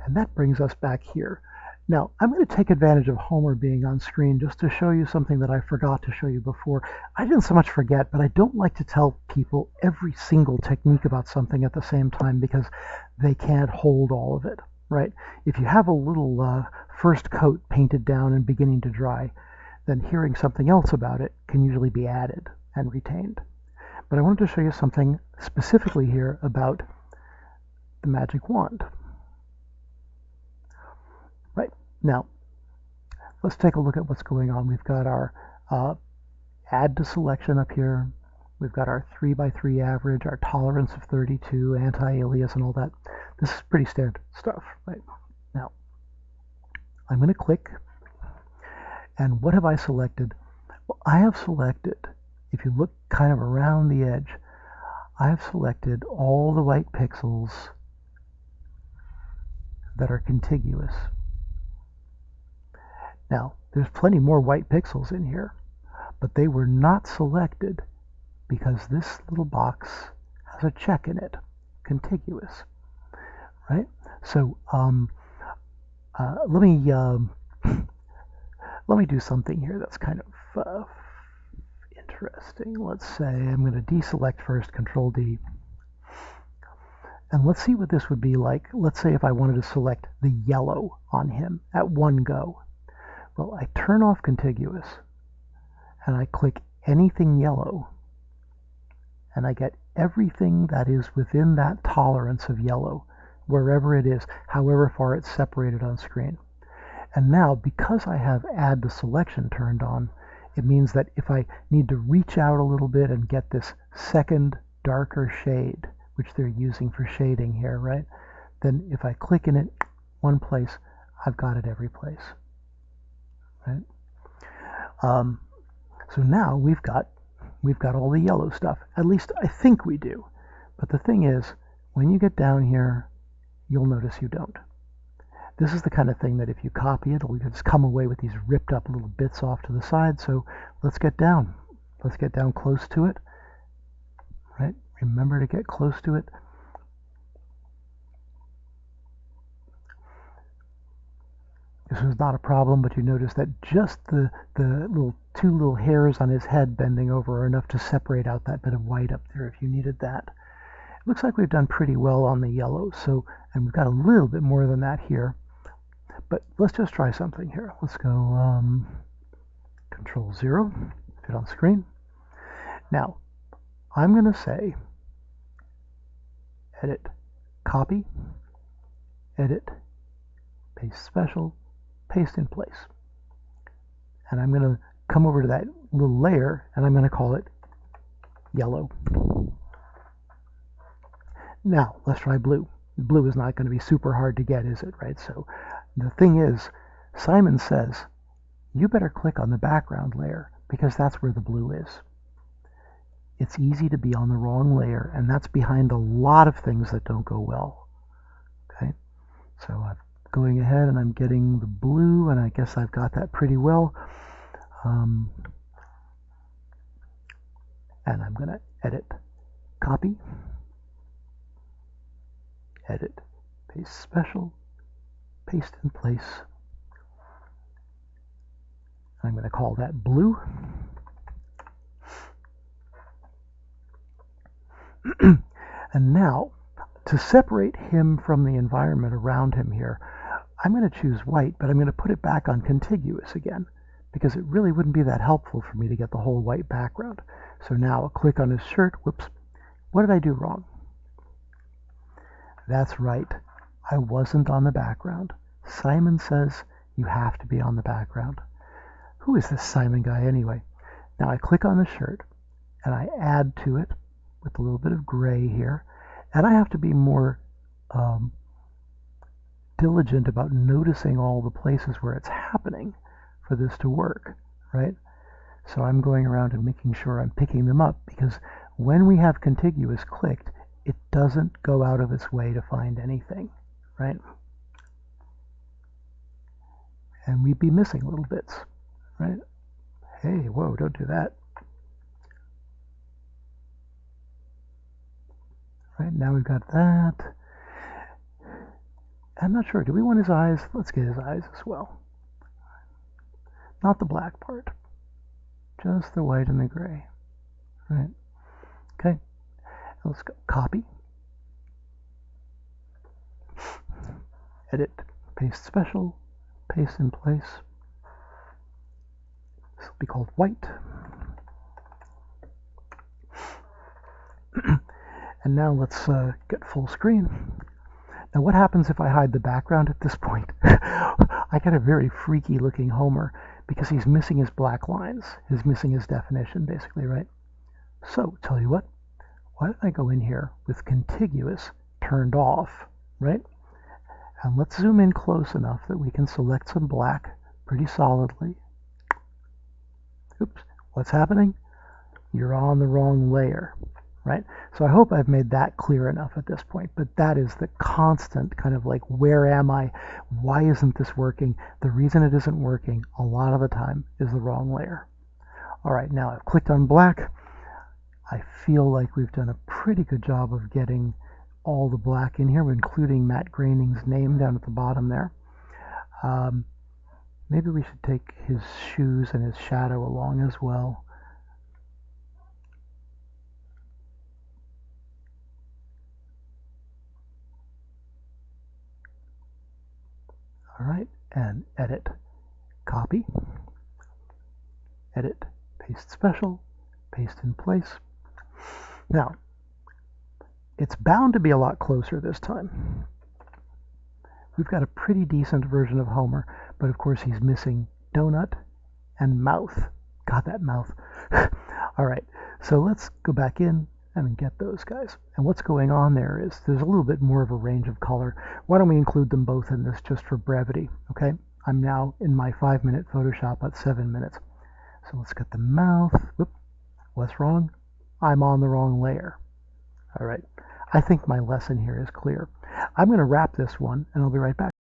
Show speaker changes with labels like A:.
A: And that brings us back here. Now, I'm going to take advantage of Homer being on screen just to show you something that I forgot to show you before. I didn't so much forget, but I don't like to tell people every single technique about something at the same time because they can't hold all of it, right? If you have a little first coat painted down and beginning to dry, then hearing something else about it can usually be added and retained. But I wanted to show you something specifically here about the magic wand. Right, now, let's take a look at what's going on. We've got our add to selection up here. We've got our 3x3 average, our tolerance of 32, anti-alias, and all that. This is pretty standard stuff, right? Now, I'm going to click, and what have I selected? Well, I have selected, if you look kind of around the edge, I have selected all the white pixels that are contiguous. Now, there's plenty more white pixels in here, but they were not selected because this little box has a check in it, contiguous, right? So let me do something here that's kind of interesting. Let's say I'm going to deselect first, Control D. And let's see what this would be like. Let's say if I wanted to select the yellow on him at one go. Well, I turn off contiguous and I click anything yellow and I get everything that is within that tolerance of yellow, wherever it is, however far it's separated on screen. And now, because I have add to selection turned on, it means that if I need to reach out a little bit and get this second darker shade, which they're using for shading here, right? Then if I click in it one place, I've got it every place, right? So now we've got all the yellow stuff. At least I think we do. But the thing is, when you get down here, you'll notice you don't. This is the kind of thing that if you copy it, it'll just come away with these ripped up little bits off to the side. So let's get down. Let's get down close to it, right? Remember to get close to it. This is not a problem, but you notice that just the two little hairs on his head bending over are enough to separate out that bit of white up there if you needed that. It looks like we've done pretty well on the yellow, so, and we've got a little bit more than that here. But let's just try something here. Let's go Control 0, fit on screen. Now, I'm going to say Edit, Copy, Edit, Paste Special, Paste in Place. And I'm going to come over to that little layer, and I'm going to call it Yellow. Now, let's try blue. Blue is not going to be super hard to get, is it, right? So the thing is, Simon says, you better click on the background layer because that's where the blue is. It's easy to be on the wrong layer, and that's behind a lot of things that don't go well. Okay, so I'm going ahead and I'm getting the blue, and I guess I've got that pretty well. And I'm going to edit, copy, edit, paste special, paste in place. I'm going to call that blue. And now, to separate him from the environment around him here, I'm going to choose white, but I'm going to put it back on contiguous again, because it really wouldn't be that helpful for me to get the whole white background. So now I'll click on his shirt. Whoops. What did I do wrong? That's right. I wasn't on the background. Simon says you have to be on the background. Who is this Simon guy anyway? Now I click on the shirt and I add to it with a little bit of gray here. And I have to be more diligent about noticing all the places where it's happening for this to work, right? So I'm going around and making sure I'm picking them up, because when we have contiguous clicked, it doesn't go out of its way to find anything, right? And we'd be missing little bits, right? Hey, whoa, don't do that. Right, now we've got that. I'm not sure. Do we want his eyes? Let's get his eyes as well. Not the black part. Just the white and the gray. Right. Okay. Let's go copy. Edit. Paste special. Paste in place. This will be called white. And now let's get full screen. Now what happens if I hide the background at this point? I get a very freaky looking Homer because he's missing his black lines. He's missing his definition basically, right? So tell you what, why don't I go in here with contiguous turned off, right? And let's zoom in close enough that we can select some black pretty solidly. Oops, what's happening? You're on the wrong layer, right? So I hope I've made that clear enough at this point, but that is the constant kind of like, where am I? Why isn't this working? The reason it isn't working a lot of the time is the wrong layer. All right, now I've clicked on black. I feel like we've done a pretty good job of getting all the black in here, including Matt Groening's name down at the bottom there. Maybe we should take his shoes and his shadow along as well. All right, and edit, copy, edit, paste special, paste in place. Now, it's bound to be a lot closer this time. We've got a pretty decent version of Homer, but of course he's missing donut and mouth. God, that mouth. All right, so let's go back in and get those guys. And what's going on there is there's a little bit more of a range of color. Why don't we include them both in this just for brevity, okay? I'm now in my 5-minute Photoshop at 7 minutes. So let's get the mouth. Whoop, what's wrong? I'm on the wrong layer. All right, I think my lesson here is clear. I'm going to wrap this one, and I'll be right back.